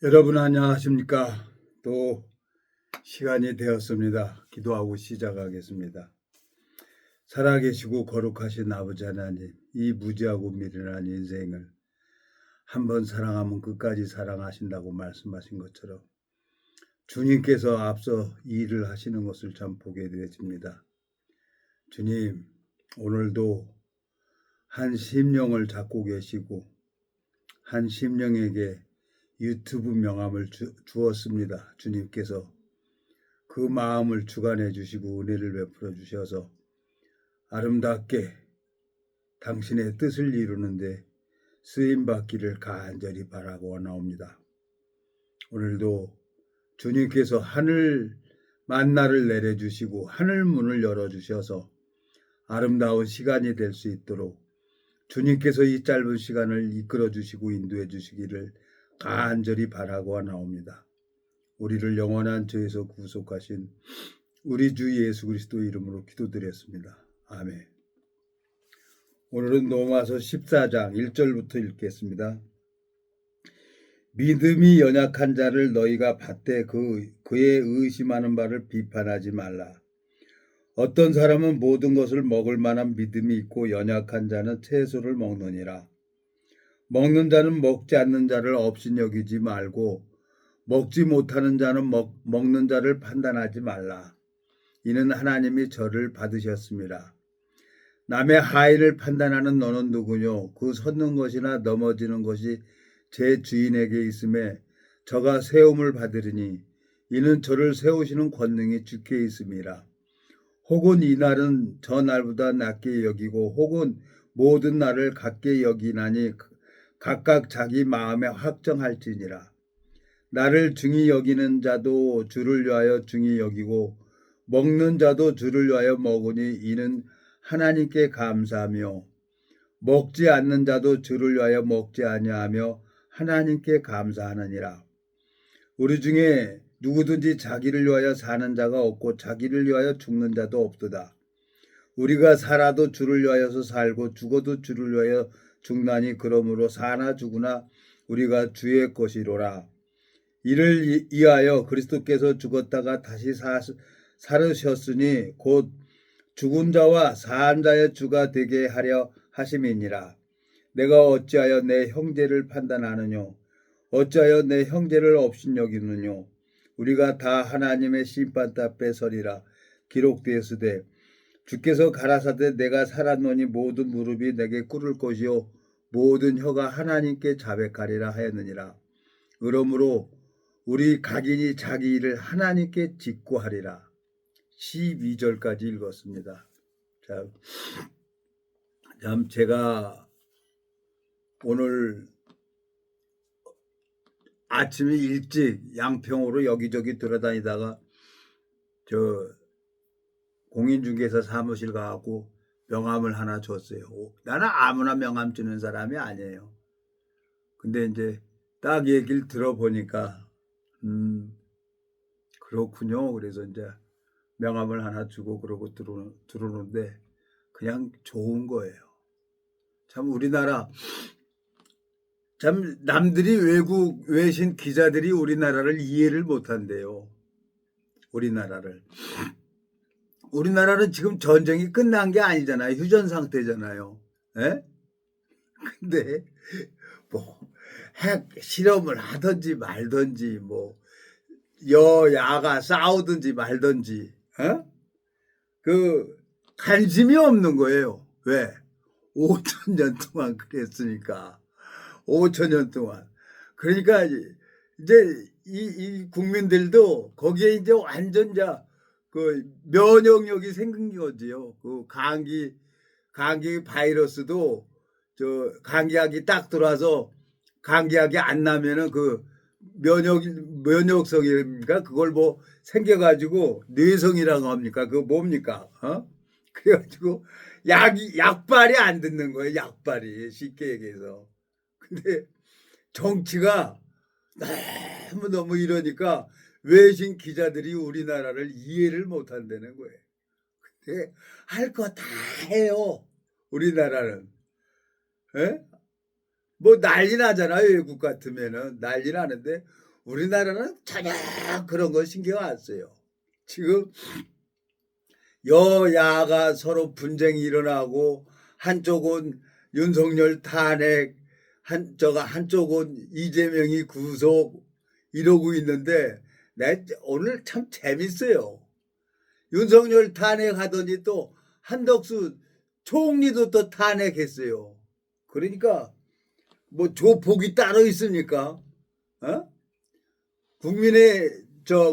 여러분 안녕하십니까? 또 시간이 되었습니다. 기도하고 시작하겠습니다. 살아계시고 거룩하신 아버지 하나님, 이 무지하고 미련한 인생을 한번 사랑하면 끝까지 사랑하신다고 말씀하신 것처럼 주님께서 앞서 이 일을 하시는 것을 참 보게 되어집니다. 주님, 오늘도 한 심령을 잡고 계시고 한 심령에게 유튜브 명함을 주었습니다. 주님께서 그 마음을 주관해 주시고 은혜를 베풀어 주셔서 아름답게 당신의 뜻을 이루는데 쓰임받기를 간절히 바라고 원하옵니다. 오늘도 주님께서 하늘 만나를 내려주시고 하늘 문을 열어주셔서 아름다운 시간이 될 수 있도록 주님께서 이 짧은 시간을 이끌어 주시고 인도해 주시기를 간절히 바라고 원하옵니다. 우리를 영원한 죄에서 구속하신 우리 주 예수 그리스도 이름으로 기도드렸습니다. 아멘. 오늘은 로마서 14장 1절부터 읽겠습니다. 믿음이 연약한 자를 너희가 받되 그의 의심하는 바를 비판하지 말라. 어떤 사람은 모든 것을 먹을 만한 믿음이 있고 연약한 자는 채소를 먹느니라. 먹는 자는 먹지 않는 자를 업신여기지 말고 먹지 못하는 자는 먹는 자를 판단하지 말라. 이는 하나님이 저를 받으셨습니다. 남의 하인을 판단하는 너는 누구뇨? 그 섰는 것이나 넘어지는 것이 제 주인에게 있음에 저가 세움을 받으리니 이는 저를 세우시는 권능이 주께 있음이라. 혹은 이 날은 저 날보다 낮게 여기고 혹은 모든 날을 같게 여기나니 각각 자기 마음에 확정할지니라. 나를 중히 여기는 자도 주를 위하여 중히 여기고 먹는 자도 주를 위하여 먹으니 이는 하나님께 감사하며 먹지 않는 자도 주를 위하여 먹지 아니하며 하나님께 감사하느니라. 우리 중에 누구든지 자기를 위하여 사는 자가 없고 자기를 위하여 죽는 자도 없도다. 우리가 살아도 주를 위하여서 살고 죽어도 주를 위하여 죽나니 그러므로 사나 죽으나 우리가 주의 것이로라. 이를 위하여 그리스도께서 죽었다가 다시 살으셨으니 곧 죽은 자와 산 자의 주가 되게 하려 하심이니라. 내가 어찌하여 내 형제를 판단하느뇨? 어찌하여 내 형제를 업신여기느뇨? 우리가 다 하나님의 심판 앞에 서리라. 기록되었으되 주께서 가라사대 내가 살았노니 모든 무릎이 내게 꿇을 것이요 모든 혀가 하나님께 자백하리라 하였느니라. 그러므로 우리 각인이 자기 일을 하나님께 직구하리라. 12절까지 읽었습니다. 자, 제가 오늘 아침에 일찍 양평으로 여기저기 돌아다니다가 저 공인중개사 사무실 가고 명함을 하나 줬어요. 나는 아무나 명함 주는 사람이 아니에요. 근데 이제 딱 얘기를 들어보니까 그렇군요. 그래서 이제 명함을 하나 주고 그러고 들어오는데 그냥 좋은 거예요. 참 우리나라 참 남들이 외신 기자들이 우리나라를 이해를 못한대요. 우리나라는 지금 전쟁이 끝난 게 아니잖아요. 휴전 상태잖아요. 에? 근데 뭐 핵 실험을 하든지 말든지 뭐 여야가 싸우든지 말든지 그 관심이 없는 거예요. 왜? 5,000년 동안 그랬으니까. 5,000년 동안. 그러니까 이제 이 국민들도 거기에 이제 완전 그 면역력이 생긴 거지요. 그 감기 바이러스도 저 감기약이 딱 들어와서 감기약이 안 나면은 그 면역성이니까 그걸 뭐 생겨가지고 뇌성이라고 합니까? 그거 뭡니까? 그래가지고 약발이 안 듣는 거예요. 약발이 쉽게 얘기해서. 근데 정치가 너무 이러니까 외신 기자들이 우리나라를 이해를 못 한다는 거예요. 근데 할 거 다 해요. 우리나라는. 에? 뭐 난리 나잖아요. 외국 같으면은 난리 나는데 우리나라는 전혀 그런 거 신경 안 써요. 지금 여야가 서로 분쟁이 일어나고 한쪽은 윤석열 탄핵, 한쪽은 이재명이 구속 이러고 있는데 오늘 참 재밌어요. 윤석열 탄핵하더니 또 한덕수 총리도 또 탄핵했어요. 그러니까 뭐 조폭이 따로 있습니까? 어?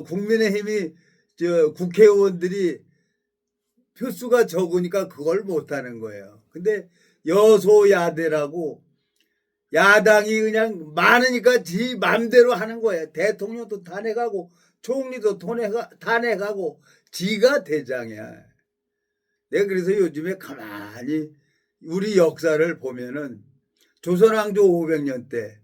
국민의힘이 국회의원들이 표수가 적으니까 그걸 못하는 거예요. 근데 여소야대라고 야당이 그냥 많으니까 지 맘대로 하는 거예요. 대통령도 탄핵하고 총리도 탄핵하고 지가 대장이야. 내가 그래서 요즘에 가만히 우리 역사를 보면은 조선왕조 500년 때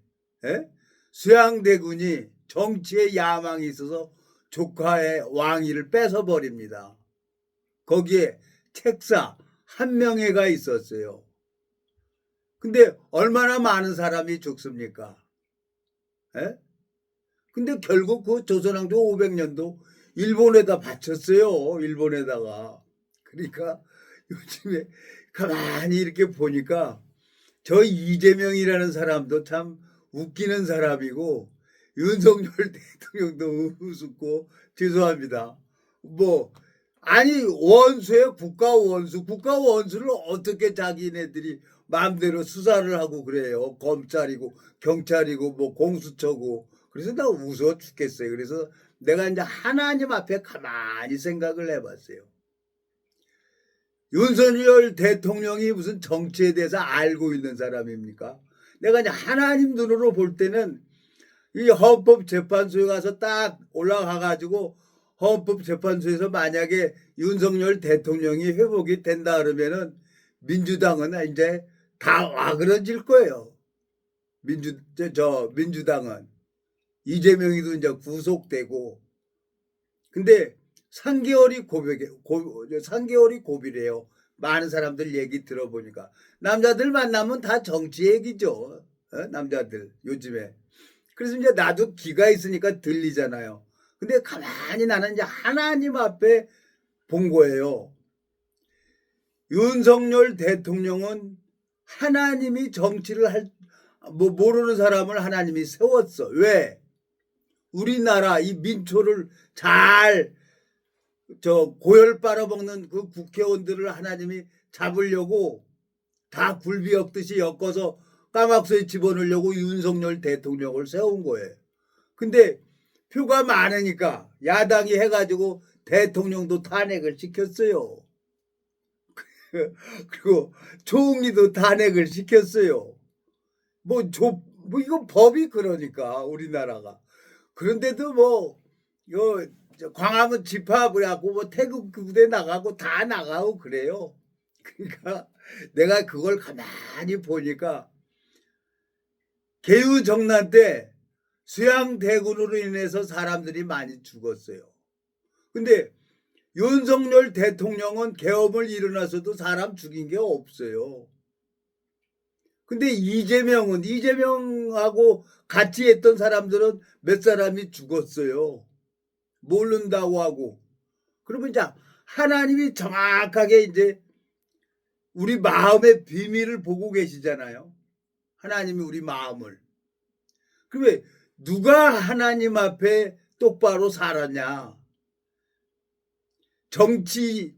수양대군이 정치에 야망이 있어서 조카의 왕위를 뺏어버립니다. 거기에 책사 한명회가 있었어요. 근데 얼마나 많은 사람이 죽습니까? 근데 결국 그 조선왕조 500년도 일본에다 바쳤어요. 일본에다가. 그러니까 요즘에 가만히 이렇게 보니까 저 이재명이라는 사람도 참 웃기는 사람이고 윤석열 대통령도 우습고 죄송합니다. 아니 원수의 국가 원수를 어떻게 자기네들이 마음대로 수사를 하고 그래요. 검찰이고 경찰이고 뭐 공수처고. 그래서 나 웃어 죽겠어요. 그래서 내가 이제 하나님 앞에 가만히 생각을 해봤어요. 윤석열 대통령이 무슨 정치에 대해서 알고 있는 사람입니까? 내가 이제 하나님 눈으로 볼 때는 이 헌법재판소에 가서 딱 올라가가지고 헌법재판소에서 만약에 윤석열 대통령이 회복이 된다 그러면은 민주당은 이제 다 와그러질 거예요. 민주당은 이재명이도 이제 구속되고. 근데 3개월이 3개월이 고비래요. 많은 사람들 얘기 들어보니까 남자들 만나면 다 정치 얘기죠. 남자들 요즘에. 그래서 이제 나도 귀가 있으니까 들리잖아요. 근데 가만히 나는 이제 하나님 앞에 본 거예요. 윤석열 대통령은 하나님이 정치를 모르는 사람을 하나님이 세웠어. 왜? 우리나라 이 민초를 잘 고열 빨아먹는 그 국회의원들을 하나님이 잡으려고 다 굴비 엮듯이 엮어서 까막소에 집어넣으려고 윤석열 대통령을 세운 거예요. 근데 표가 많으니까 야당이 해가지고 대통령도 탄핵을 시켰어요. 그리고 총리도 탄핵을 시켰어요. 이거 법이 그러니까 우리나라가. 그런데도 광화문 집합이라고 태극 부대 나가고 다 나가고 그래요. 그러니까 내가 그걸 가만히 보니까 개유정난 때 수양대군으로 인해서 사람들이 많이 죽었어요. 근데 윤석열 대통령은 계엄을 일어나서도 사람 죽인 게 없어요. 근데 이재명하고 같이 했던 사람들은 몇 사람이 죽었어요. 모른다고 하고. 그러면 이제 하나님이 정확하게 이제 우리 마음의 비밀을 보고 계시잖아요. 하나님이 우리 마음을. 그러면 누가 하나님 앞에 똑바로 살았냐? 정치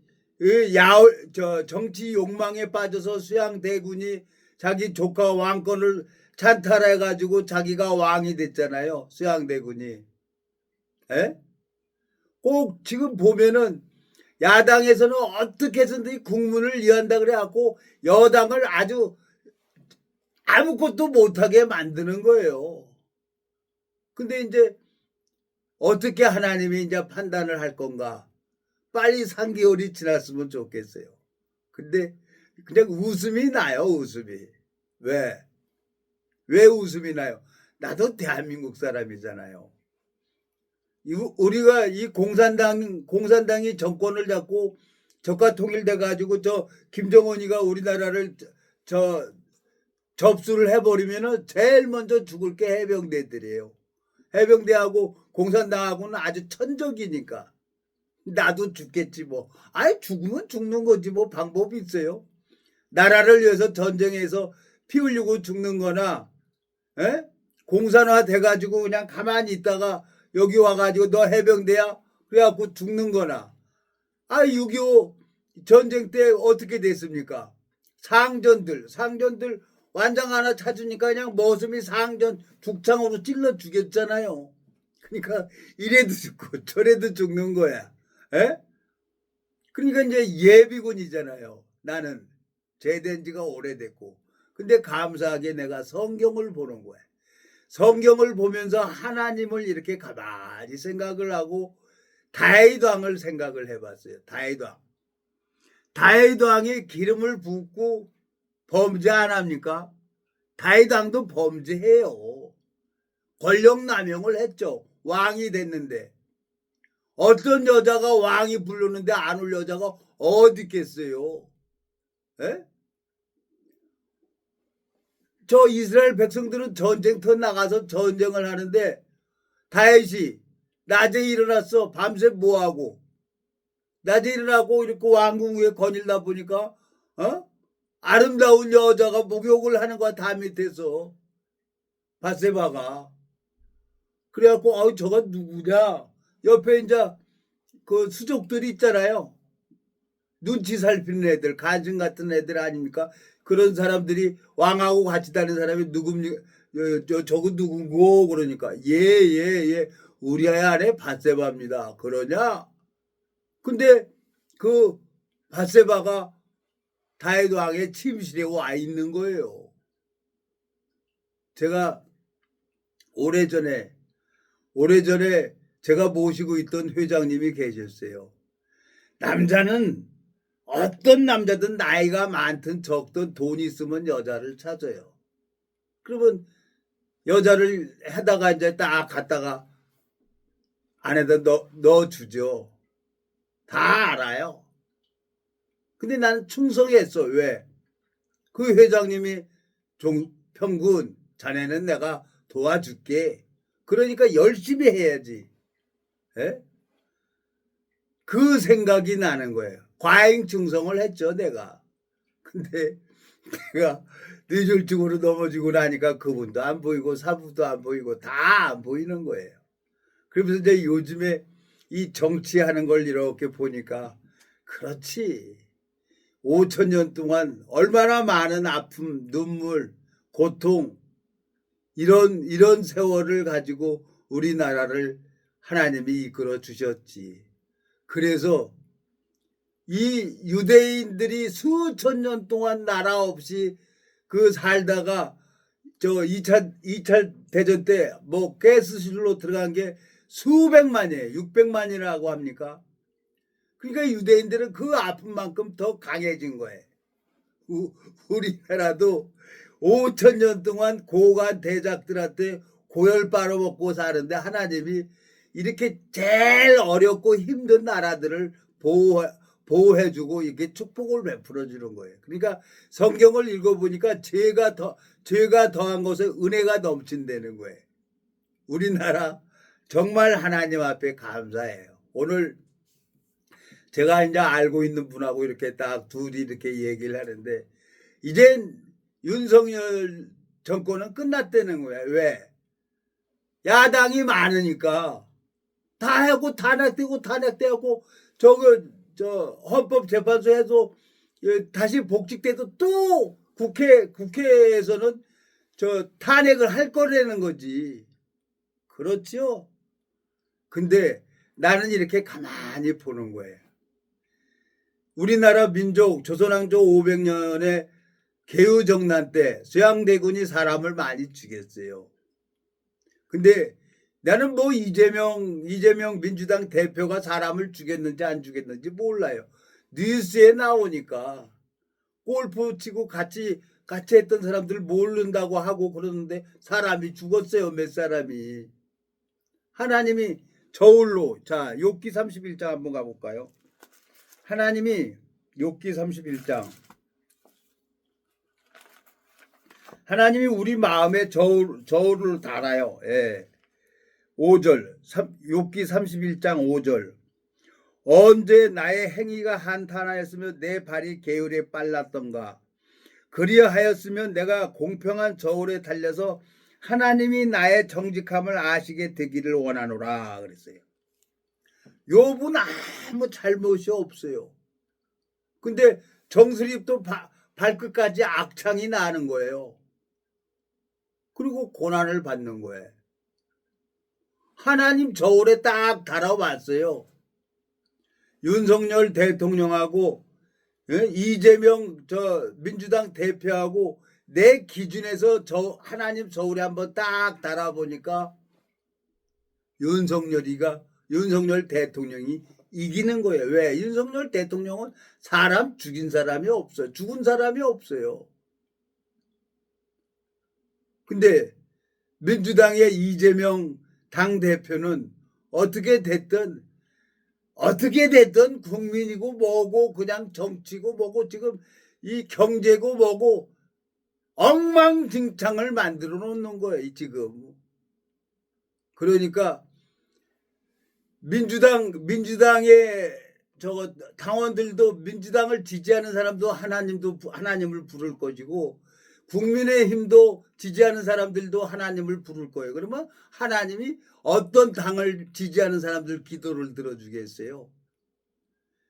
욕망에 빠져서 수양대군이 자기 조카 왕권을 찬탈해가지고 자기가 왕이 됐잖아요. 수양대군이. 꼭 지금 보면은 야당에서는 어떻게 해서든 국문을 이해한다 그래갖고 여당을 아주 아무것도 못하게 만드는 거예요. 근데 이제 어떻게 하나님이 이제 판단을 할 건가? 빨리 3개월이 지났으면 좋겠어요. 근데 그냥 웃음이 나요, 웃음이. 왜? 왜 웃음이 나요? 나도 대한민국 사람이잖아요. 우리가 이 공산당이 정권을 잡고 적과 통일돼 가지고 김정은이가 우리나라를 접수를 해버리면은 제일 먼저 죽을 게 해병대들이에요. 해병대하고 공산당하고는 아주 천적이니까. 나도 죽겠지 뭐. 아이 죽으면 죽는 거지 뭐 방법이 있어요. 나라를 위해서 전쟁에서 피 흘리고 죽는 거나 에? 공산화 돼가지고 그냥 가만히 있다가 여기 와가지고 너 해병대야? 그래갖고 죽는 거나. 아, 6.25 전쟁 때 어떻게 됐습니까? 상전들 완장 하나 찾으니까 그냥 머슴이 상전 죽창으로 찔러 죽였잖아요. 그러니까 이래도 죽고 저래도 죽는 거야. 에? 그러니까 이제 예비군이잖아요. 나는 제대한 지가 오래됐고. 근데 감사하게 내가 성경을 보는 거야. 성경을 보면서 하나님을 이렇게 가만히 생각을 하고 다윗 왕을 생각을 해봤어요. 다윗 왕. 다윗 왕이 기름을 붓고 범죄 안 합니까? 다윗 왕도 범죄해요. 권력 남용을 했죠. 왕이 됐는데. 어떤 여자가 왕이 부르는데 안 올 여자가 어디 있겠어요? 에? 저 이스라엘 백성들은 전쟁터 나가서 전쟁을 하는데 다윗이 낮에 일어났어. 밤새 뭐하고 낮에 일어나고 이렇게 왕궁 위에 거닐다 보니까 아름다운 여자가 목욕을 하는 거야. 다 밑에서 바세바가. 그래갖고 저가 누구냐. 옆에 이제 그 수족들이 있잖아요. 눈치 살피는 애들, 간증 같은 애들 아닙니까? 그런 사람들이 왕하고 같이 다니는 사람이 누굽니까? 저거 누구고? 그러니까 예. 우리 아내 바세바입니다. 그러냐? 근데 그 바세바가 다윗 왕의 침실에 와 있는 거예요. 제가 오래전에 제가 모시고 있던 회장님이 계셨어요. 남자는 어떤 남자든 나이가 많든 적든 돈이 있으면 여자를 찾아요. 그러면 여자를 해다가 이제 딱 갔다가 안에다 넣어주죠. 다 알아요. 근데 나는 충성했어. 왜? 그 회장님이 종평군 자네는 내가 도와줄게. 그러니까 열심히 해야지. 에? 그 생각이 나는 거예요. 과잉 충성을 했죠, 내가. 근데 내가 뇌졸중으로 넘어지고 나니까 그분도 안 보이고 사부도 안 보이고 다 안 보이는 거예요. 그러면서 이제 요즘에 이 정치하는 걸 이렇게 보니까 그렇지. 5천 년 동안 얼마나 많은 아픔, 눈물, 고통 이런 세월을 가지고 우리나라를 하나님이 이끌어 주셨지. 그래서 이 유대인들이 수천 년 동안 나라 없이 그 살다가 저 2차 대전 때 뭐 가스실로 들어간 게 수백만이에요. 600만이라고 합니까? 그러니까 유대인들은 그 아픔만큼 더 강해진 거예요. 우리나라도 5천 년 동안 고관 대작들한테 고열 빨아먹고 사는데 하나님이 이렇게 제일 어렵고 힘든 나라들을 보호해주고 이렇게 축복을 베풀어 주는 거예요. 그러니까 성경을 읽어보니까 죄가 더한 것에 은혜가 넘친다는 거예요. 우리나라 정말 하나님 앞에 감사해요. 오늘 제가 이제 알고 있는 분하고 이렇게 딱 둘이 이렇게 얘기를 하는데 이젠 윤석열 정권은 끝났다는 거야. 왜? 야당이 많으니까 다 하고 탄핵되고 저 헌법재판소에서 다시 복직돼도 또 국회에서는 저 탄핵을 할 거라는 거지. 그렇죠? 근데 나는 이렇게 가만히 보는 거예요. 우리나라 민족 조선왕조 500년에 개유정난 때 수양대군이 사람을 많이 죽였어요. 근데 나는 뭐 이재명 민주당 대표가 사람을 죽였는지 안 죽였는지 몰라요. 뉴스에 나오니까 골프 치고 같이 했던 사람들 모른다고 하고 그러는데 사람이 죽었어요. 몇 사람이. 하나님이 저울로 자 욥기 31장 한번 가볼까요? 하나님이 욥기 31장 하나님이 우리 마음에 저울을 달아요. 예. 5절 욥기 31장 5절 언제 나의 행위가 한탄하였으며 내 발이 게으르게 빨랐던가 그리하였으면 내가 공평한 저울에 달려서 하나님이 나의 정직함을 아시게 되기를 원하노라 그랬어요. 욥은 아무 잘못이 없어요. 근데 정수리부터 발끝까지 악창이 나는 거예요. 그리고 고난을 받는 거예요. 하나님 저울에 딱 달아봤어요. 윤석열 대통령하고 이재명 민주당 대표하고 내 기준에서 하나님 저울에 한번 딱 달아보니까 윤석열 대통령이 이기는 거예요. 왜? 윤석열 대통령은 사람 죽인 사람이 없어요. 죽은 사람이 없어요. 근데 민주당의 이재명 당대표는 어떻게 됐든 국민이고 뭐고 그냥 정치고 뭐고 지금 이 경제고 뭐고 엉망진창을 만들어 놓는 거예요 지금. 그러니까 민주당의 당원들도 민주당을 지지하는 사람도 하나님을 부를 것이고 국민의힘도 지지하는 사람들도 하나님을 부를 거예요. 그러면 하나님이 어떤 당을 지지하는 사람들 기도를 들어주겠어요?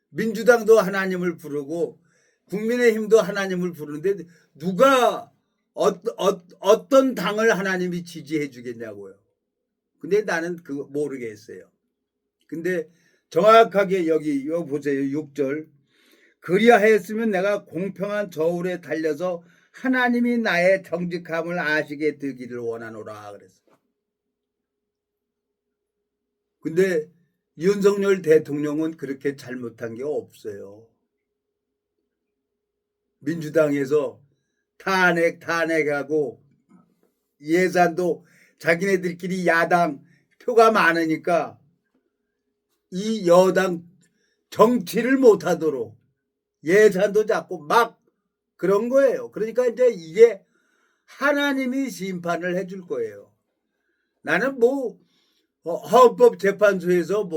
민주당도 하나님을 부르고 국민의힘도 하나님을 부르는데 누가 어떤 당을 하나님이 지지해 주겠냐고요. 근데 나는 그거 모르겠어요. 근데 정확하게 여기 보세요. 6절 그리하였으면 내가 공평한 저울에 달려서 하나님이 나의 정직함을 아시게 되기를 원하노라 그랬어. 근데 윤석열 대통령은 그렇게 잘못한 게 없어요. 민주당에서 탄핵하고 예산도 자기네들끼리 야당 표가 많으니까 이 여당 정치를 못하도록 예산도 잡고 막 그런 거예요. 그러니까 이제 이게 하나님이 심판을 해줄 거예요. 나는 헌법재판소에서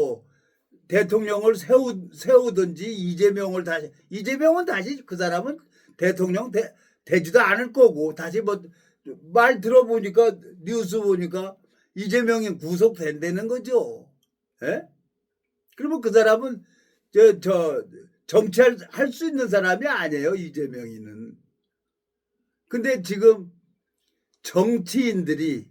대통령을 세우든지 이재명은 다시 그 사람은 대통령 되지도 않을 거고 다시 말 들어보니까 뉴스 보니까 이재명이 구속된다는 거죠. 예? 그러면 그 사람은 정치할 수 있는 사람이 아니에요. 이재명이는. 근데 지금 정치인들이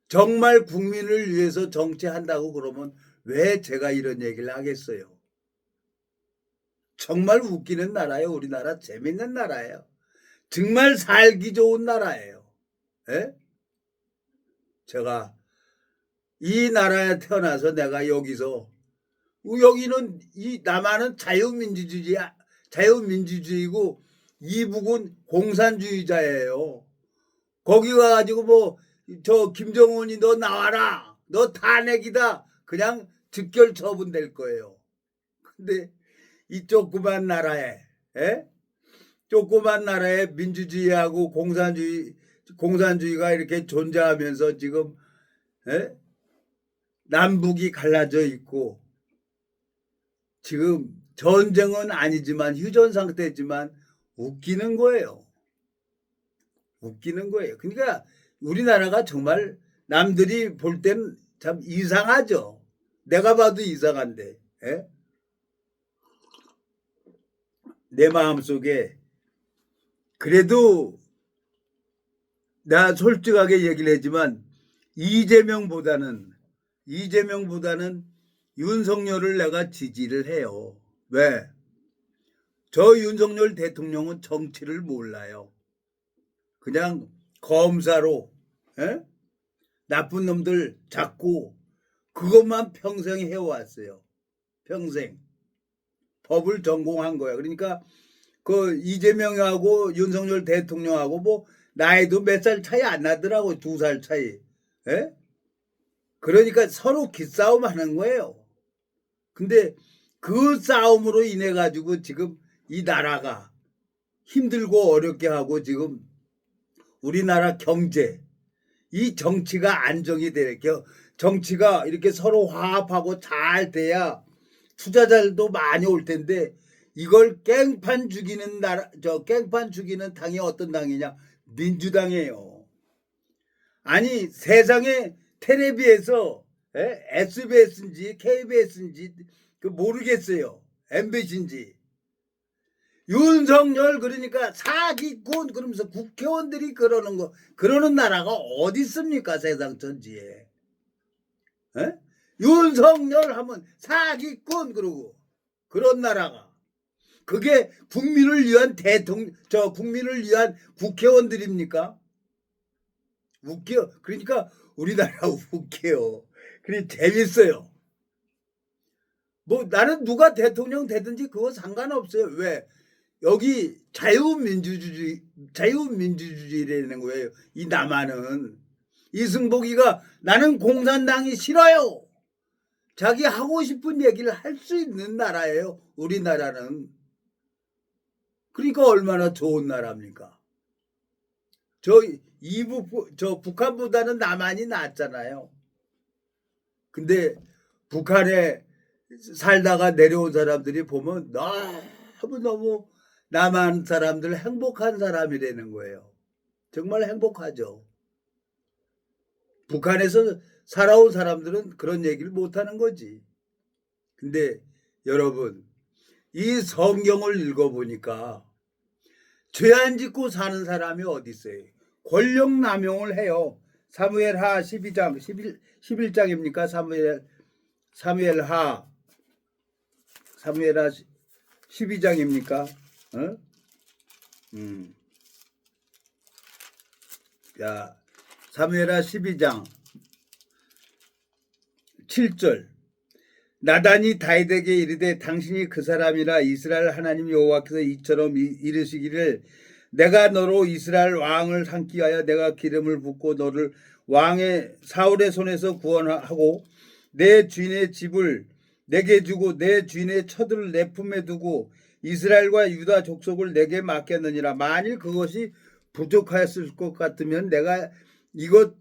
정말 국민을 위해서 정치한다고 그러면 왜 제가 이런 얘기를 하겠어요? 정말 웃기는 나라예요. 우리나라 재밌는 나라예요. 정말 살기 좋은 나라예요. 예? 제가 이 나라에 태어나서 내가 여기는 이 남한은 자유민주주의고 이북은 공산주의자예요. 거기 가가지고 김정은이 너 나와라. 너 탄핵이다. 그냥 즉결 처분될 거예요. 근데 이 조그만 나라에 민주주의하고 공산주의가 이렇게 존재하면서 지금 남북이 갈라져 있고 지금 전쟁은 아니지만 휴전 상태지만 웃기는 거예요. 그러니까 우리나라가 정말 남들이 볼 때는 참 이상하죠. 내가 봐도 이상한데 내 마음속에 그래도 나 솔직하게 얘기를 했지만 이재명보다는 윤석열을 내가 지지를 해요. 왜? 저 윤석열 대통령은 정치를 몰라요. 그냥 검사로 나쁜 놈들 잡고 그것만 평생 해왔어요. 평생 법을 전공한 거야. 그러니까 그 이재명하고 윤석열 대통령하고 나이도 몇 살 차이 안 나더라고. 2살 차이. 그러니까 서로 기싸움 하는 거예요. 근데 그 싸움으로 인해 가지고 지금 이 나라가 힘들고 어렵게 하고 지금 우리나라 경제 이 정치가 안정이 돼. 정치가 이렇게 서로 화합하고 잘 돼야 투자자들도 많이 올 텐데 이걸 깽판 죽이는 나라, 깽판 죽이는 당이 어떤 당이냐? 민주당이에요. 아니 세상에 텔레비에서 SBS인지 KBS인지 모르겠어요. MBC인지 윤석열 그러니까 사기꾼 그러면서 국회의원들이 그러는 나라가 어디 있습니까 세상 전지에. 윤석열 하면 사기꾼 그러고 그런 나라가 그게 국민을 위한 국민을 위한 국회의원들입니까? 웃겨. 그러니까 우리나라 웃겨요. 그래 재밌어요. 뭐 나는 누가 대통령 되든지 그거 상관없어요. 왜? 여기 자유민주주의라는 거예요. 이 남한은 이승복이가 나는 공산당이 싫어요. 자기 하고 싶은 얘기를 할 수 있는 나라예요. 우리나라는. 그러니까 얼마나 좋은 나라입니까? 저 북한보다는 남한이 낫잖아요. 근데 북한에 살다가 내려온 사람들이 보면 너무 남한 사람들 행복한 사람이라는 거예요. 정말 행복하죠. 북한에서 살아온 사람들은 그런 얘기를 못하는 거지. 근데 여러분 이 성경을 읽어보니까 죄 안 짓고 사는 사람이 어디 있어요? 권력 남용을 해요. 사무엘하 12장 11장입니까? 사무엘하 12장입니까? 자, 사무엘하 12장 7절 나단이 다윗에게 이르되 당신이 그 사람이라 이스라엘 하나님 여호와께서 이처럼 이르시기를 내가 너로 이스라엘 왕을 삼기 위하여 내가 기름을 붓고 너를 왕의 사울의 손에서 구원하고 내 주인의 집을 내게 주고 내 주인의 처들을 내 품에 두고 이스라엘과 유다 족속을 내게 맡겼느니라. 만일 그것이 부족하였을 것 같으면 내가 이것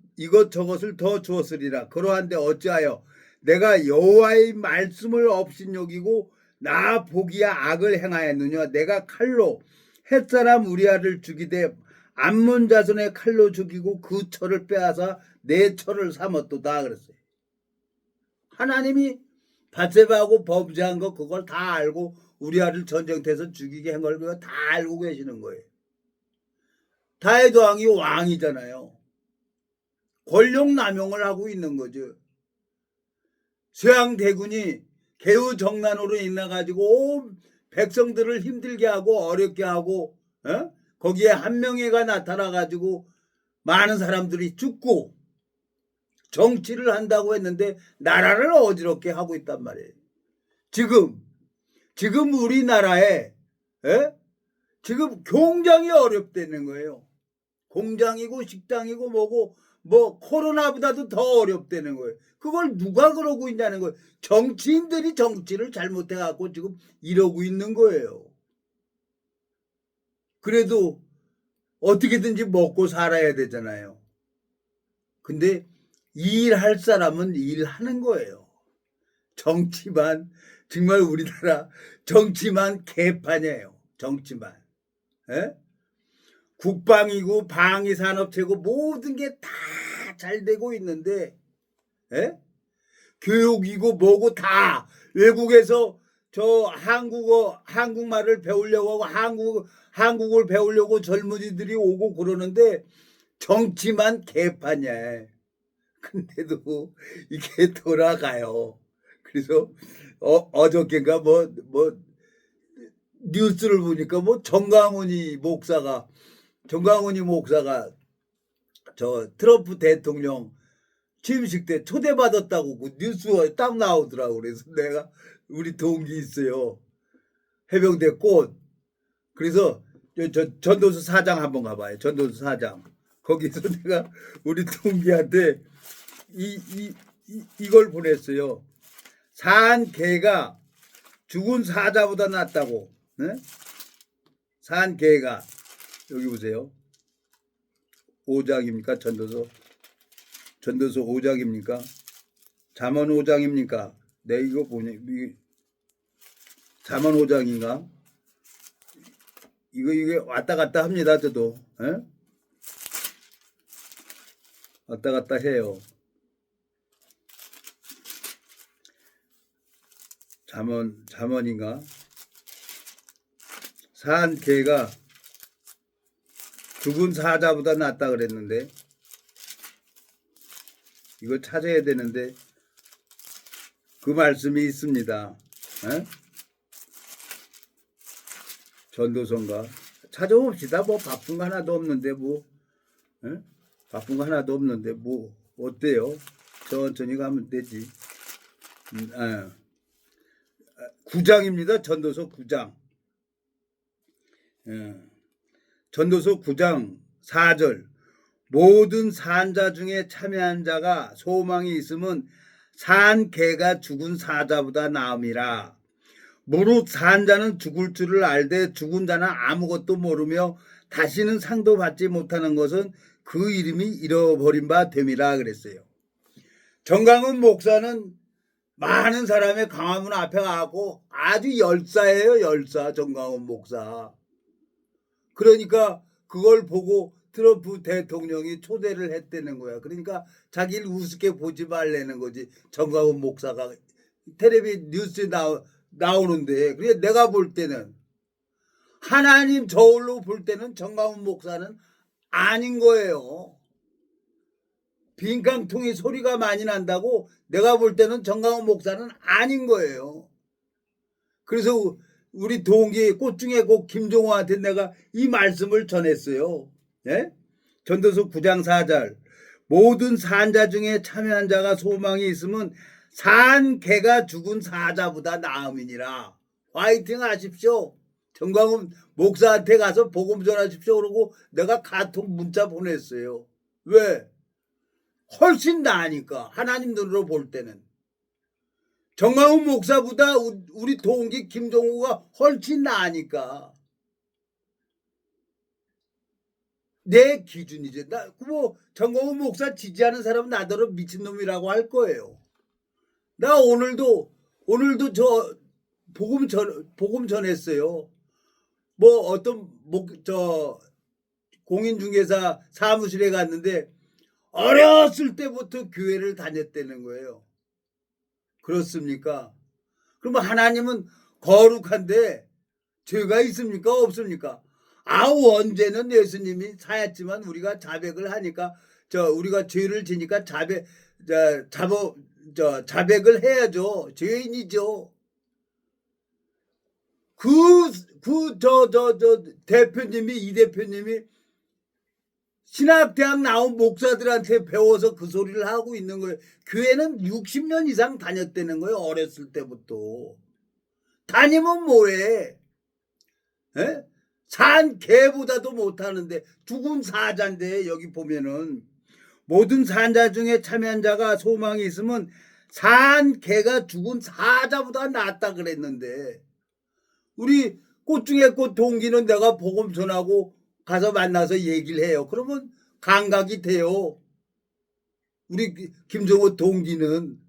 저것을 더 주었으리라. 그러한데 어찌하여 내가 여호와의 말씀을 업신여기고 나 보기야 악을 행하였느냐. 내가 칼로 햇사람 우리아를 죽이되 암몬 자손의 칼로 죽이고 그 처를 빼앗아 내 처를 삼았도다 그랬어요. 하나님이 밧세바하고 범죄한 거 그걸 다 알고 우리아를 전쟁터에서 죽이게 한 걸 다 알고 계시는 거예요. 다윗 왕이 왕이잖아요. 권력 남용을 하고 있는 거죠. 서양대군이 개우 정난으로 인해가지고 온 백성들을 힘들게 하고 어렵게 하고 거기에 한명회가 나타나가지고 많은 사람들이 죽고 정치를 한다고 했는데 나라를 어지럽게 하고 있단 말이에요. 지금 우리나라에 지금 공장이 어렵다는 거예요. 공장이고 식당이고 뭐고 뭐 코로나보다도 더 어렵다는 거예요. 그걸 누가 그러고 있냐는 거예요. 정치인들이 정치를 잘못해갖고 지금 이러고 있는 거예요. 그래도 어떻게든지 먹고 살아야 되잖아요. 근데 일할 사람은 일하는 거예요. 정치만 정말 우리나라 정치만 개판이에요. 정치만. 국방이고 방위산업체고 모든 게 다 잘 되고 있는데 교육이고 뭐고 다 외국에서 저 한국말을 배우려고 하고 한국을 배우려고 젊은이들이 오고 그러는데 정치만 개판이야. 근데도 이게 돌아가요. 그래서 어저께인가 뭐 뉴스를 보니까 뭐 정강훈이 목사가 저 트럼프 대통령 취임식 때 초대받았다고 그 뉴스에 딱 나오더라고. 그래서 내가 우리 동기 있어요. 해병대 꽃. 그래서 저 전도서 4장 한번 가봐요. 전도서 4장. 거기서 내가 우리 동기한테 이걸 보냈어요. 산 개가 죽은 사자보다 낫다고. 산 개가 여기 보세요. 5장입니까? 전도서 전도서 5장입니까? 잠언 5장입니까? 내 이거 보니 잠언 5장인가? 이게 왔다 갔다 합니다. 저도. 에? 왔다 갔다 해요. 잠언인가? 산 개가 죽은 사자보다 낫다 그랬는데 이거 찾아야 되는데 그 말씀이 있습니다. 에? 전도서인가? 찾아봅시다. 뭐 바쁜 거 하나도 없는데 뭐 에? 바쁜 거 하나도 없는데 뭐 어때요? 천천히 가면 되지. 9장입니다. 전도서 9장. 전도서 9장 4절. 모든 산자 중에 참여한 자가 소망이 있으면 산 개가 죽은 사자보다 나음이라. 무릇 산 자는 죽을 줄을 알되 죽은 자는 아무것도 모르며 다시는 상도 받지 못하는 것은 그 이름이 잃어버린 바 됨이라 그랬어요. 정강훈 목사는 많은 사람의 강화문 앞에 가고 아주 열사예요. 열사. 정강훈 목사. 그러니까 그걸 보고 트럼프 대통령이 초대를 했다는 거야. 그러니까 자기를 우습게 보지 말라는 거지. 정강훈 목사가 텔레비 뉴스에 나오는데. 그래 내가 볼 때는 하나님 저울로 볼 때는 정강훈 목사는 아닌 거예요. 빈깡통이 소리가 많이 난다고 내가 볼 때는 정강훈 목사는 아닌 거예요. 그래서 우리 동기 꽃중에 꼭 김종호한테 내가 이 말씀을 전했어요. 예? 전도서 9장 4절. 모든 산자 중에 참여한 자가 소망이 있으면 산 개가 죽은 사자보다 나음이니라. 화이팅 하십시오. 정광훈 목사한테 가서 복음 전하십시오. 그러고 내가 카톡 문자 보냈어요. 왜? 훨씬 나으니까. 하나님 눈으로 볼 때는. 정광훈 목사보다 우리 동기 김종우가 훨씬 나으니까. 내 기준이지. 뭐 정광훈 목사 지지하는 사람은 나더러 미친놈이라고 할 거예요. 나 오늘도 저 복음 전했어요. 뭐 어떤 공인중개사 사무실에 갔는데 어렸을 때부터 교회를 다녔다는 거예요. 그렇습니까? 그러면 하나님은 거룩한데 죄가 있습니까? 없습니까? 원죄는 예수님이 사였지만 우리가 자백을 하니까 우리가 죄를 지니까 자백을 해야죠. 죄인이죠. 이 대표님이 신학대학 나온 목사들한테 배워서 그 소리를 하고 있는 거예요. 교회는 60년 이상 다녔다는 거예요. 어렸을 때부터. 다니면 뭐해? 에? 산 개보다도 못하는데 죽은 사자인데 여기 보면은 모든 산자 중에 참여한 자가 소망이 있으면 산 개가 죽은 사자보다 낫다 그랬는데 우리 꽃 중에 꽃 동기는 내가 복음 전하고 가서 만나서 얘기를 해요. 그러면 감각이 돼요. 우리 김종호 동기는.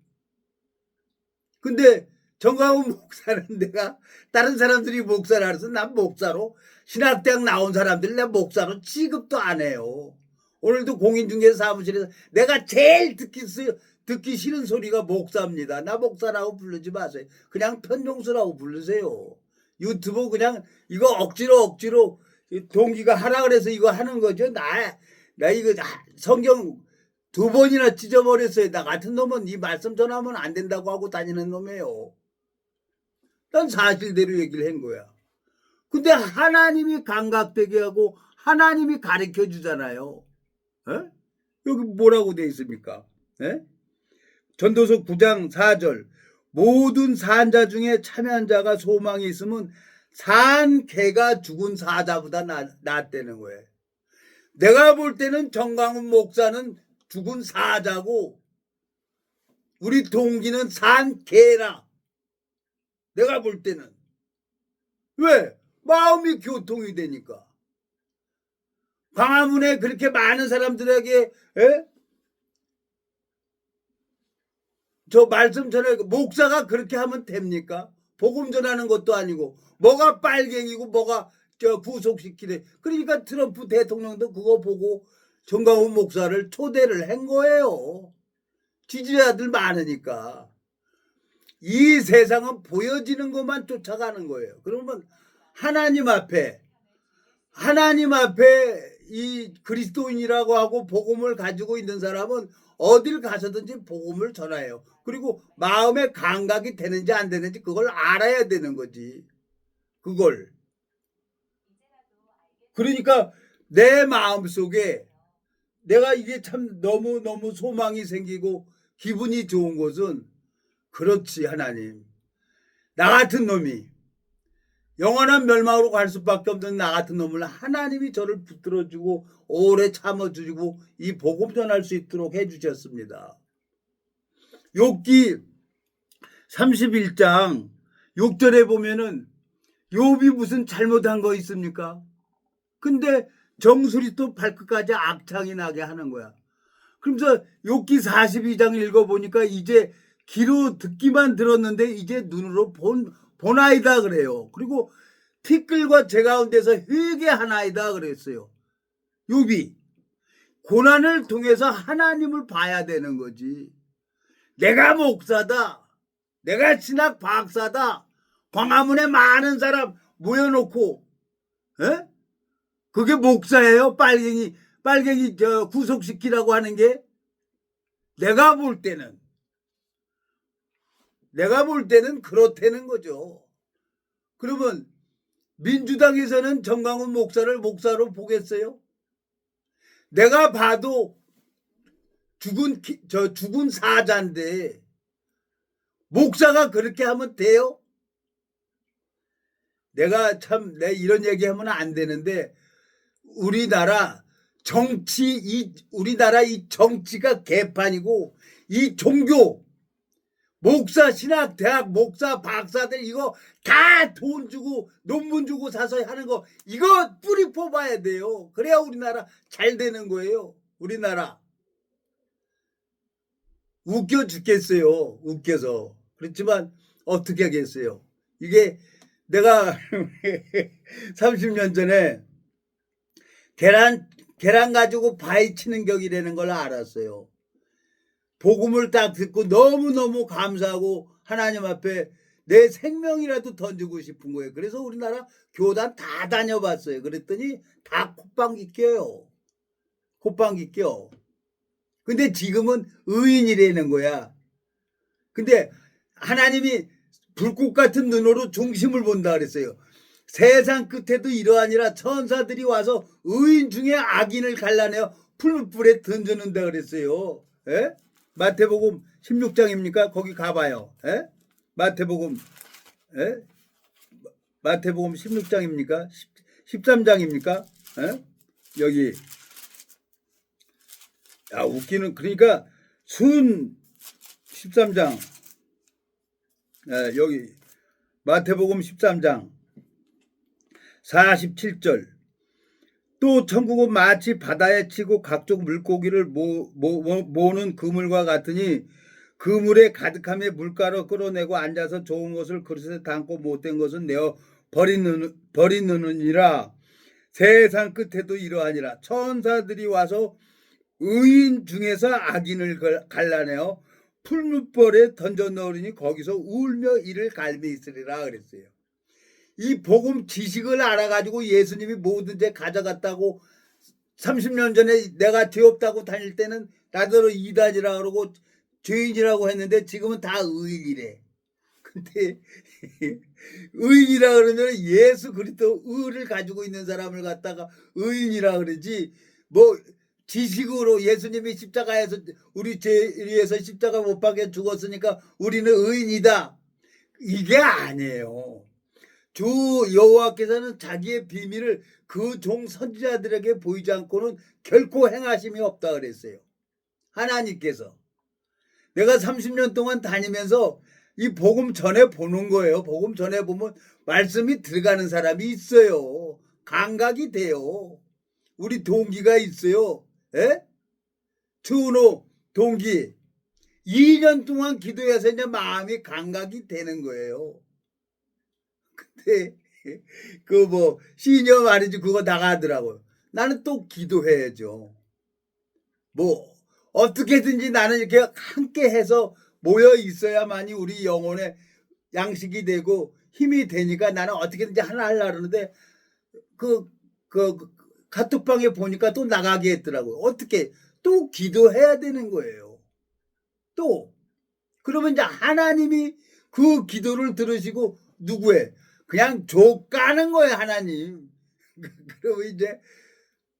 근데 정강훈 목사는 내가 다른 사람들이 목사를 알아서 난 목사로 신학대학 나온 사람들 내 목사로 취급도 안 해요. 오늘도 공인중개사 사무실에서 내가 제일 듣기 싫은 소리가 목사입니다. 나 목사라고 부르지 마세요. 그냥 편종수라고 부르세요. 유튜브 그냥 이거 억지로 동기가 하라 그래서 이거 하는 거죠. 나 이거 성경 2번이나 찢어버렸어요. 나 같은 놈은 이 말씀 전하면 안 된다고 하고 다니는 놈이에요. 난 사실대로 얘기를 한 거야. 근데 하나님이 감각되게 하고 하나님이 가르쳐 주잖아요. 에? 여기 뭐라고 돼 있습니까? 에? 전도서 9장 4절. 모든 산자 중에 참여한 자가 소망이 있으면 산 개가 죽은 사자보다 낫다는 거예요. 내가 볼 때는 정강훈 목사는 죽은 사자고 우리 동기는 산 개라. 내가 볼 때는. 왜? 마음이 교통이 되니까. 광화문에 그렇게 많은 사람들에게 저 말씀 전에 목사가 그렇게 하면 됩니까? 복음 전하는 것도 아니고 뭐가 빨갱이고 뭐가 저 구속시키래. 그러니까 트럼프 대통령도 그거 보고 정강훈 목사를 초대를 한 거예요. 지지자들 많으니까. 이 세상은 보여지는 것만 쫓아가는 거예요. 그러면 하나님 앞에 이 그리스도인이라고 하고 복음을 가지고 있는 사람은 어딜 가서든지 복음을 전해요. 그리고 마음의 감각이 되는지 안 되는지 그걸 알아야 되는 거지. 그걸. 그러니까 내 마음속에 내가 이게 참 너무너무 소망이 생기고 기분이 좋은 것은 그렇지 하나님. 나 같은 놈이 영원한 멸망으로 갈 수밖에 없는 나 같은 놈을 하나님이 저를 붙들어주고 오래 참아주고 이 복음 전할 수 있도록 해주셨습니다. 욥기 31장 6절에 보면은 욥이 무슨 잘못한 거 있습니까? 근데 정수리 또 발끝까지 악창이 나게 하는 거야. 그러면서 욥기 42장 읽어보니까 이제 귀로 듣기만 들었는데 이제 눈으로 보나이다 그래요. 그리고 티끌과 제 가운데서 회개하나이다 그랬어요. 욥이 고난을 통해서 하나님을 봐야 되는 거지. 내가 목사다. 내가 신학 박사다. 광화문에 많은 사람 모여놓고 에? 그게 목사예요? 빨갱이 저 구속시키라고 하는 게 내가 볼 때는 그렇다는 거죠. 그러면 민주당에서는 정강훈 목사를 목사로 보겠어요? 내가 봐도 죽은 사자인데 목사가 그렇게 하면 돼요? 내가 참 이런 얘기하면 안 되는데 우리나라 이 정치가 개판이고 이 종교 목사 신학 대학 목사 박사들 이거 다 돈 주고 논문 주고 사서 하는 거 이거 뿌리 뽑아야 돼요. 그래야 우리나라 잘 되는 거예요. 우리나라 웃겨 죽겠어요. 웃겨서. 그렇지만 어떻게 하겠어요. 이게 내가 30년 전에 계란 가지고 바위 치는 격이라는 걸 알았어요. 복음을 딱 듣고 너무너무 감사하고 하나님 앞에 내 생명이라도 던지고 싶은 거예요. 그래서 우리나라 교단 다 다녀봤어요. 그랬더니 다 콧방귀 껴요. 콧방귀 껴. 근데 지금은 의인이라는 거야. 근데 하나님이 불꽃 같은 눈으로 중심을 본다 그랬어요. 세상 끝에도 이러하니라 천사들이 와서 의인 중에 악인을 갈라내어 풀불에 던져놓는다 그랬어요. 에? 마태복음 16장입니까? 거기 가봐요. 에? 마태복음 16장입니까? 13장입니까? 에? 여기 웃기는 그러니까 순 13장 여기 마태복음 13장 47절 또 천국은 마치 바다에 치고 각종 물고기를 모으는 그물과 같으니 그물에 가득함에 물가로 끌어내고 앉아서 좋은 것을 그릇에 담고 못된 것은 내어 버리느니라. 세상 끝에도 이러하니라. 천사들이 와서 의인 중에서 악인을 갈라내어 풀무벌에 던져 넣으니 거기서 울며 이를 갈미 있으리라 그랬어요. 이 복음 지식을 알아가지고 예수님이 뭐든지 가져갔다고 30년 전에 내가 죄 없다고 다닐 때는 나더러 이단이라 그러고 죄인이라고 했는데 지금은 다 의인이래. 근데 의인이라 그러면 예수 그리스도 의를 가지고 있는 사람을 갖다가 의인이라 그러지 뭐 지식으로 예수님이 십자가에서 우리 죄 위해서 십자가 못 박혀 죽었으니까 우리는 의인이다. 이게 아니에요. 주 여호와께서는 자기의 비밀을 그 종 선지자들에게 보이지 않고는 결코 행하심이 없다 그랬어요. 하나님께서. 내가 30년 동안 다니면서 이 복음 전해 보는 거예요. 복음 전해 보면 말씀이 들어가는 사람이 있어요. 감각이 돼요. 우리 동기가 있어요. 에? 추은호 동기. 2년 동안 기도해서 이제 마음이 감각이 되는 거예요. 근데 그 뭐 시니어 말이지 그거 나가더라고요. 나는 또 기도해야죠. 뭐 어떻게든지 나는 이렇게 함께 해서 모여 있어야만이 우리 영혼의 양식이 되고 힘이 되니까 나는 어떻게든지 하나 하려고 그러는데 그 카톡방에 보니까 또 나가게 했더라고요. 어떻게 또 기도해야 되는 거예요. 또 그러면 이제 하나님이 그 기도를 들으시고 누구의 그냥 족 까는 거예요, 하나님. 그러면 이제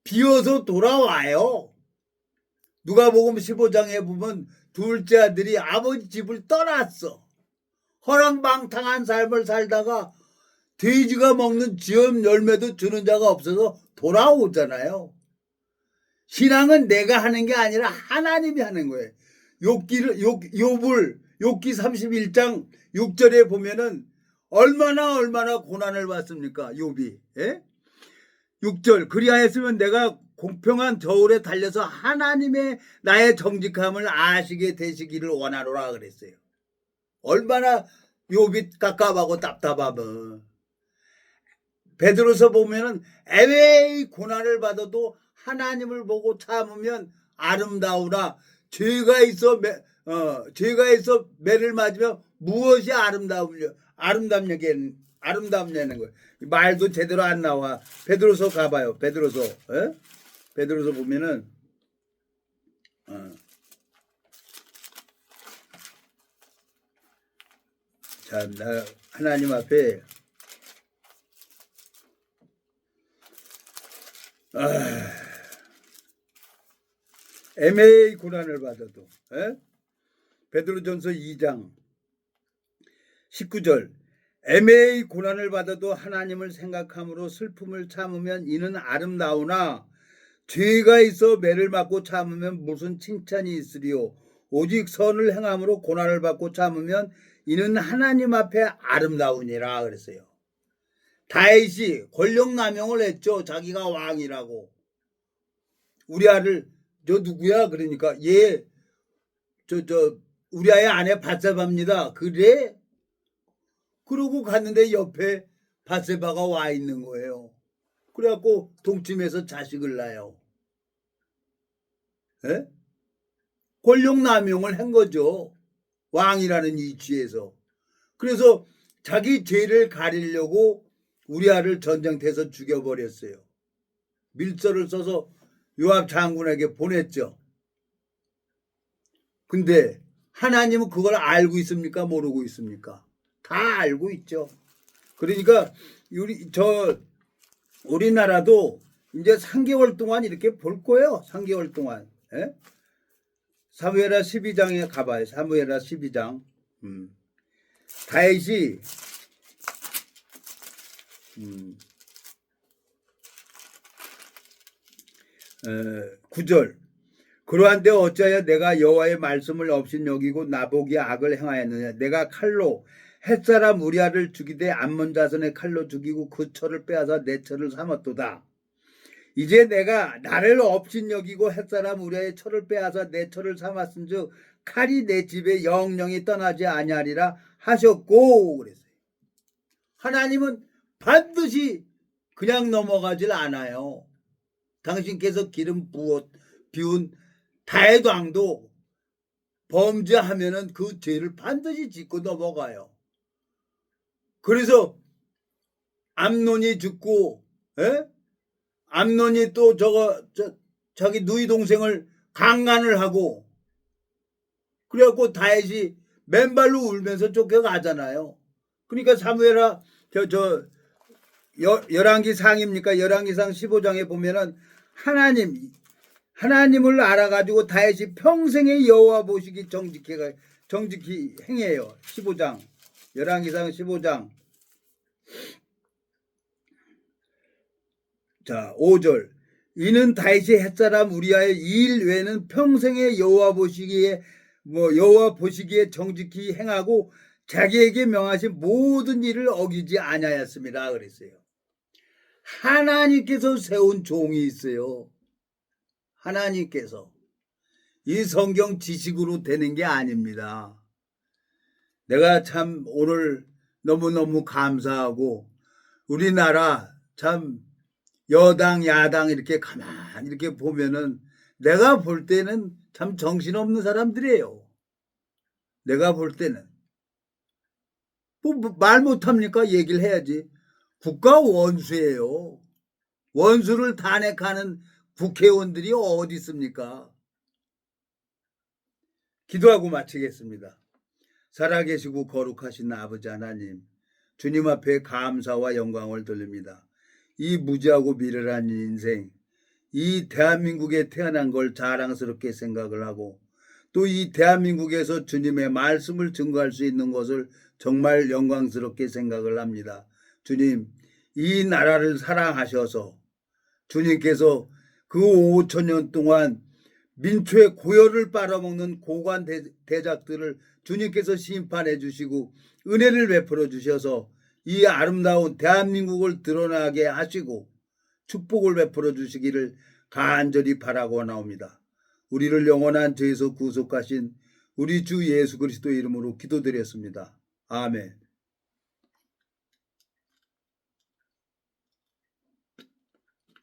비어서 돌아와요. 누가복음 15장에 보면 둘째 아들이 아버지 집을 떠났어. 허랑방탕한 삶을 살다가 돼지가 먹는 쥐엄 열매도 주는 자가 없어서 돌아오잖아요. 신앙은 내가 하는 게 아니라 하나님이 하는 거예요. 욥기 31장 6절에 보면은 얼마나 고난을 받습니까? 욥이. 예? 6절 그리하였으면 내가 공평한 저울에 달려서 하나님의 나의 정직함을 아시게 되시기를 원하노라 그랬어요. 얼마나 욥이 깝깝하고 답답하면. 베드로서 보면은 애매히 고난을 받아도 하나님을 보고 참으면 아름다우나 죄가 있어 매를 맞으면 무엇이 아름답냐는 거예요. 말도 제대로 안 나와. 베드로서 가봐요. 베드로서 보면은 자, 나 하나님 앞에 애매히 고난을 받아도 베드로전서 2장 19절 애매히 고난을 받아도 하나님을 생각함으로 슬픔을 참으면 이는 아름다우나 죄가 있어 매를 맞고 참으면 무슨 칭찬이 있으리요. 오직 선을 행함으로 고난을 받고 참으면 이는 하나님 앞에 아름다우니라 그랬어요. 다윗이 권력 남용을 했죠. 자기가 왕이라고. 우리아를 저 누구야? 그러니까 얘 우리아의 아내 밧세바입니다. 그래? 그러고 갔는데 옆에 밧세바가 와 있는 거예요. 그래갖고 동침해서 자식을 낳아요. 에? 권력 남용을 한 거죠. 왕이라는 이치에서. 그래서 자기 죄를 가리려고 우리아를 전쟁터에서 죽여버렸어요. 밀서를 써서 요압 장군에게 보냈죠. 근데 하나님은 그걸 알고 있습니까? 모르고 있습니까? 다 알고 있죠. 그러니까 우리나라도 이제 3개월 동안 이렇게 볼 거예요. 3개월 동안. 예? 사무엘하 12장에 가봐요. 사무엘하 12장. 다윗이 9절 그러한데 어찌하여 내가 여호와의 말씀을 업신여기고 나보기에 악을 행하였느냐. 내가 칼로 햇사람 우리아를 죽이되 암몬 자손의 칼로 죽이고 그 철을 빼앗아 내 철을 삼았도다. 이제 내가 나를 업신여기고 햇사람 우리아의 철을 빼앗아 내 철을 삼았은즉 칼이 내 집에 영영이 떠나지 아니하리라 하셨고 그랬어요. 하나님은 반드시 그냥 넘어가질 않아요. 당신께서 기름 비운 다윗 왕도 범죄하면은 그 죄를 반드시 짓고 넘어가요. 그래서 암논이 죽고, 암논이 또 자기 누이 동생을 강간을 하고, 그래갖고 다윗이 맨발로 울면서 쫓겨가잖아요. 그러니까 사무엘하 열왕기 상입니까? 열왕기상 15장에 보면은 하나님을 알아가지고 다윗이 평생의 여호와 보시기 정직히 행해요. 15장 열왕기상 15장 자 5절 이는 다윗이 햇사람 우리아의 일 외에는 평생의 여호와 보시기에 정직히 행하고 자기에게 명하신 모든 일을 어기지 아니하였습니다. 그랬어요. 하나님께서 세운 종이 있어요. 하나님께서 이 성경 지식으로 되는 게 아닙니다. 내가 참 오늘 너무너무 감사하고 우리나라 참 여당 야당 이렇게 가만히 이렇게 보면은 내가 볼 때는 참 정신없는 사람들이에요. 내가 볼 때는. 뭐 말 못합니까? 얘기를 해야지. 국가 원수예요. 원수를 탄핵하는 국회의원들이 어디 있습니까? 기도하고 마치겠습니다. 살아계시고 거룩하신 아버지 하나님, 주님 앞에 감사와 영광을 돌립니다. 이 무지하고 미련한 인생, 이 대한민국에 태어난 걸 자랑스럽게 생각을 하고 또 이 대한민국에서 주님의 말씀을 증거할 수 있는 것을 정말 영광스럽게 생각을 합니다. 주님, 이 나라를 사랑하셔서 주님께서 그 5,000년 동안 민초의 고열을 빨아먹는 고관 대작들을 주님께서 심판해 주시고 은혜를 베풀어 주셔서 이 아름다운 대한민국을 드러나게 하시고 축복을 베풀어 주시기를 간절히 바라고 나옵니다. 우리를 영원한 죄에서 구속하신 우리 주 예수 그리스도 이름으로 기도드렸습니다. 아멘.